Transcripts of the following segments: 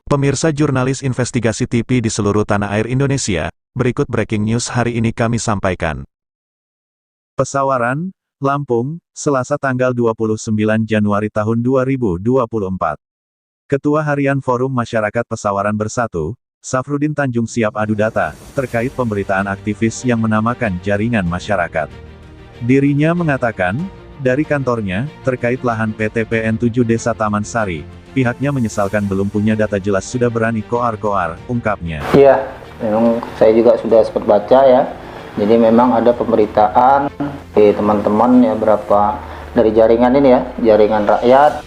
Pemirsa jurnalis investigasi TV di seluruh tanah air Indonesia, berikut breaking news hari ini kami sampaikan. Pesawaran, Lampung, Selasa tanggal 29 Januari tahun 2024. Ketua Harian Forum Masyarakat Pesawaran Bersatu, Safrudin Tanjung siap adu data, terkait pemberitaan aktivis yang menamakan jaringan masyarakat. Dirinya mengatakan, dari kantornya, terkait lahan PT PN 7 Desa Taman Sari, pihaknya menyesalkan belum punya data jelas sudah berani koar-koar, ungkapnya. Iya, memang saya juga sudah sempat baca ya. Jadi memang ada pemberitaan di teman-teman ya, berapa dari jaringan ini ya, jaringan rakyat.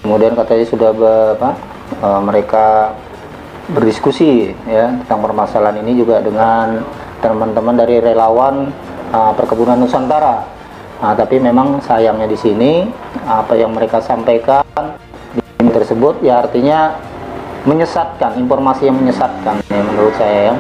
Kemudian katanya sudah mereka berdiskusi ya tentang permasalahan ini juga dengan teman-teman dari relawan Perkebunan Nusantara. Tapi memang sayangnya di sini apa yang mereka sampaikan ini tersebut ya artinya menyesatkan, informasi yang menyesatkan ya, menurut saya ya.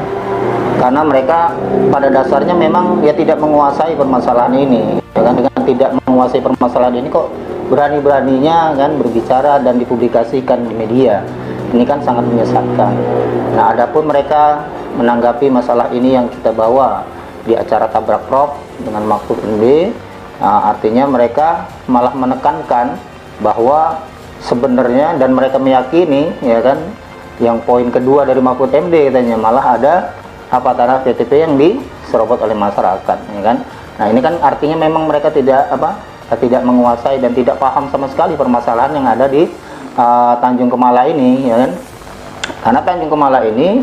Karena mereka pada dasarnya memang ya tidak menguasai permasalahan ini ya kan. Dengan tidak menguasai permasalahan ini kok berani-beraninya kan berbicara dan dipublikasikan di media. Ini kan sangat menyesatkan. Nah, adapun mereka menanggapi masalah ini yang kita bawa di acara Tabrak Prop dengan Mahfud MD, artinya mereka malah menekankan bahwa sebenarnya dan mereka meyakini ya kan, yang poin kedua dari Mahfud MD katanya malah ada tanah PTP yang diserobot oleh masyarakat ya kan. Nah, ini kan artinya memang mereka tidak menguasai dan tidak paham sama sekali permasalahan yang ada di Tanjung Kemala ini ya kan. Karena Tanjung Kemala ini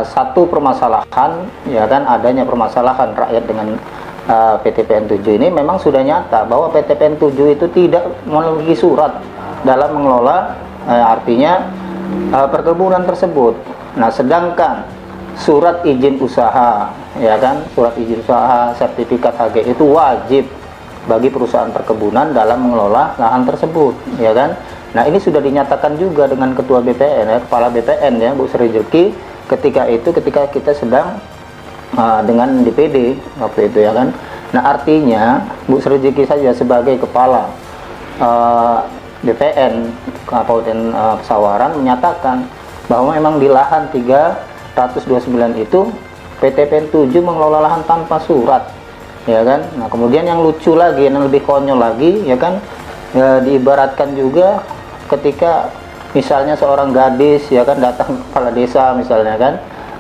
satu permasalahan ya kan, adanya permasalahan rakyat dengan PT PN 7 ini memang sudah nyata bahwa PT PN 7 itu tidak memiliki surat dalam mengelola artinya perkebunan tersebut. Nah, sedangkan surat izin usaha ya kan, surat izin usaha sertifikat HG itu wajib bagi perusahaan perkebunan dalam mengelola lahan tersebut ya kan. Nah, ini sudah dinyatakan juga dengan Ketua BPN ya, Kepala BPN ya, Bu Sri Jeki ketika kita sedang dengan DPD waktu itu ya kan. Nah, artinya Bu Sri Jeki saja sebagai Kepala BPN Kabupaten Pesawaran menyatakan bahwa memang di lahan 329 itu PT PN 7 mengelola lahan tanpa surat ya kan. Nah, kemudian yang lucu lagi, yang lebih konyol lagi ya kan, diibaratkan juga ketika misalnya seorang gadis ya kan datang ke kepala desa misalnya kan,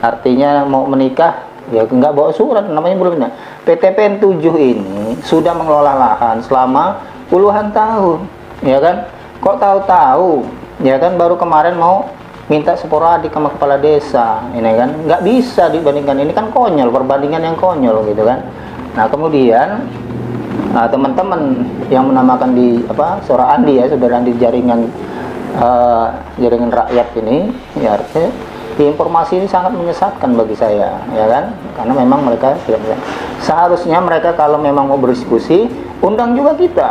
artinya mau menikah ya nggak bawa surat, namanya belum. PT PN 7 ini sudah mengelola lahan selama puluhan tahun ya kan, kok tahu-tahu ya kan baru kemarin mau minta sporadik sama kepala desa ini kan, nggak bisa dibandingkan. Ini kan konyol, perbandingan yang konyol gitu kan. Nah, kemudian teman-teman yang menamakan di Saudara Andi ya, Saudara Andi jaringan rakyat ini ya, artinya informasi ini sangat menyesatkan bagi saya ya kan, karena memang mereka tidak seharusnya mereka kalau memang mau berdiskusi undang juga kita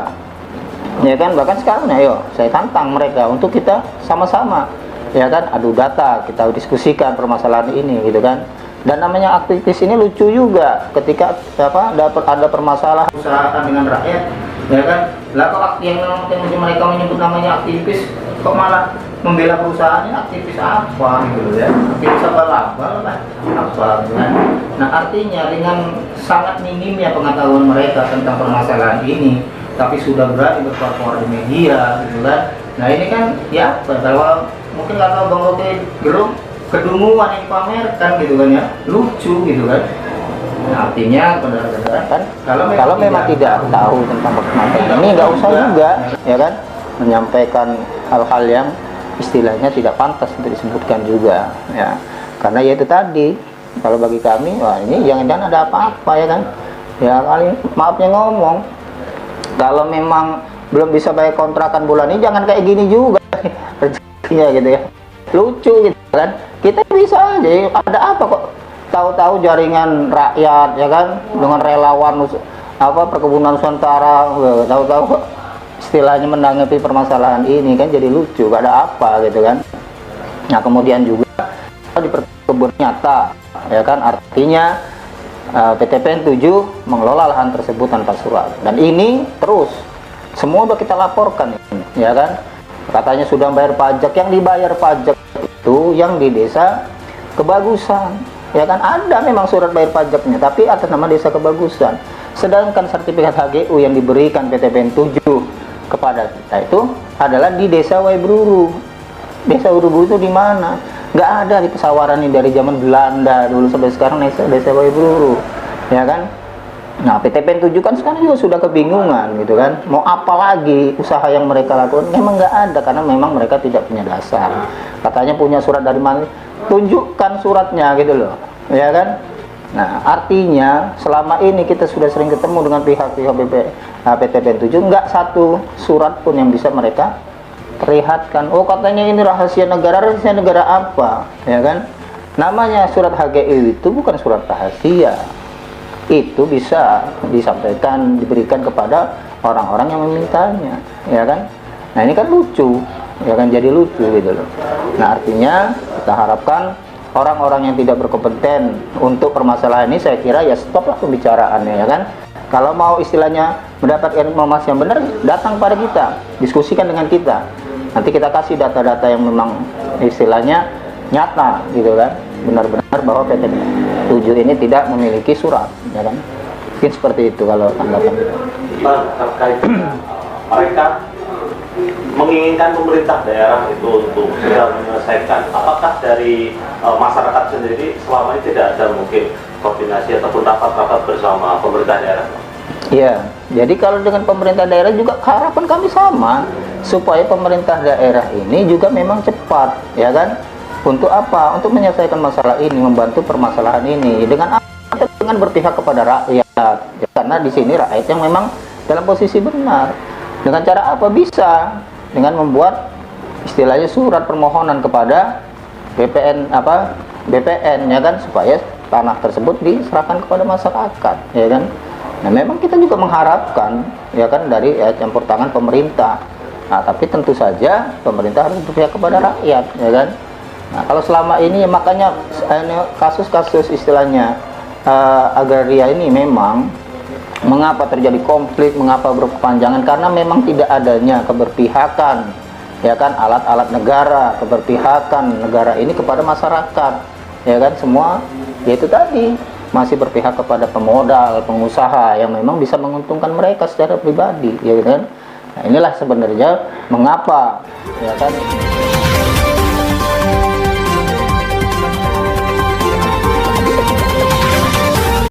ya kan. Bahkan sekarang ayo saya tantang mereka untuk kita sama-sama ya kan adu data, kita diskusikan permasalahan ini gitu kan. Dan namanya aktivis ini lucu juga ketika ada permasalahan usahakan dengan rakyat ya kan. Lah kok yang mereka menyebut namanya aktivis kok malah membela perusahaannya, aktivis apa gitu ya, aktivis abal-abal lah apa gitu kan. Nah, artinya dengan sangat minimnya pengetahuan mereka tentang permasalahan ini tapi sudah berani berkoar-koar di media gitu kan. Nah, ini kan ya kalau mungkin kalau Bang Roke gerung kedunguan yang dipamerkan gitu kan ya, lucu gitu kan. Nah, artinya benar-benar kan kalau memang tidak tahu tentang permasalahan ini nggak usah juga ya kan menyampaikan hal-hal yang istilahnya tidak pantas untuk disebutkan juga ya. Karena ya itu tadi, kalau bagi kami wah ini jangan-jangan ada apa-apa ya kan ya, kali maafnya ngomong kalau memang belum bisa bayar kontrakan bulan ini jangan kayak gini juga rezekinya gitu ya, lucu gitu kan. Kita bisa aja, ada apa kok tahu-tahu jaringan rakyat ya kan dengan relawan Perkebunan Nusantara tahu-tahu istilahnya menanggapi permasalahan ini kan jadi lucu, gak ada apa gitu kan. Nah, kemudian juga di perkebunan nyata ya kan, artinya PT PN 7 mengelola lahan tersebut tanpa surat, dan ini terus semua udah kita laporkan ya kan. Katanya sudah bayar pajak, yang dibayar pajak itu yang di desa Kebagusan, ya kan. Ada memang surat bayar pajaknya, tapi atas nama desa Kebagusan. Sedangkan sertifikat HGU yang diberikan PTPN 7 kepada kita itu adalah di desa Waibruru. Desa Waibruru itu di mana? Nggak ada di pesawaran ini dari zaman Belanda dulu sampai sekarang desa Waibruru, ya kan. Nah, PTPN 7 kan sekarang juga sudah kebingungan gitu kan. Mau apa lagi usaha yang mereka lakukan? Memang nggak ada, karena memang mereka tidak punya dasar. Katanya punya surat dari mana? Tunjukkan suratnya gitu loh, ya kan. Nah, artinya selama ini kita sudah sering ketemu dengan pihak-pihak PTPN 7, nggak satu surat pun yang bisa mereka perlihatkan. Oh, katanya ini rahasia negara apa, ya kan. Namanya surat HGU itu bukan surat rahasia. Itu bisa disampaikan, diberikan kepada orang-orang yang memintanya, ya kan. Nah, ini kan lucu, ya kan, jadi lucu gitu loh. Nah, artinya kita harapkan orang-orang yang tidak berkompeten untuk permasalahan ini, saya kira ya stoplah pembicaraannya, ya kan. Kalau mau istilahnya mendapatkan informasi yang benar, datang pada kita, diskusikan dengan kita. Nanti kita kasih data-data yang memang istilahnya nyata gitu kan, benar-benar bahwa PT 7 ini tidak memiliki surat, ya kan. Mungkin seperti itu kalau tanggapan kita. Terkait mereka menginginkan pemerintah daerah itu untuk segera menyelesaikan, apakah dari masyarakat sendiri selama ini tidak ada mungkin koordinasi ataupun rapat-rapat bersama pemerintah daerah? Iya, jadi kalau dengan pemerintah daerah juga harapan kami sama, supaya pemerintah daerah ini juga memang cepat, ya kan. Untuk apa? Untuk menyelesaikan masalah ini, membantu permasalahan ini dengan apa? Dengan berpihak kepada rakyat, ya, karena di sini rakyat yang memang dalam posisi benar. Dengan cara apa? Bisa dengan membuat istilahnya surat permohonan kepada BPN ya kan, supaya tanah tersebut diserahkan kepada masyarakat, ya kan. Nah, memang kita juga mengharapkan, ya kan, dari campur tangan pemerintah. Nah, tapi tentu saja pemerintah harus berpihak kepada rakyat, ya kan. Nah, kalau selama ini makanya kasus-kasus istilahnya agraria ini memang mengapa terjadi konflik, mengapa berkepanjangan, karena memang tidak adanya keberpihakan, ya kan, alat-alat negara, keberpihakan negara ini kepada masyarakat, ya kan. Semua yaitu tadi masih berpihak kepada pemodal, pengusaha yang memang bisa menguntungkan mereka secara pribadi, ya kan. Nah, inilah sebenarnya mengapa, ya kan.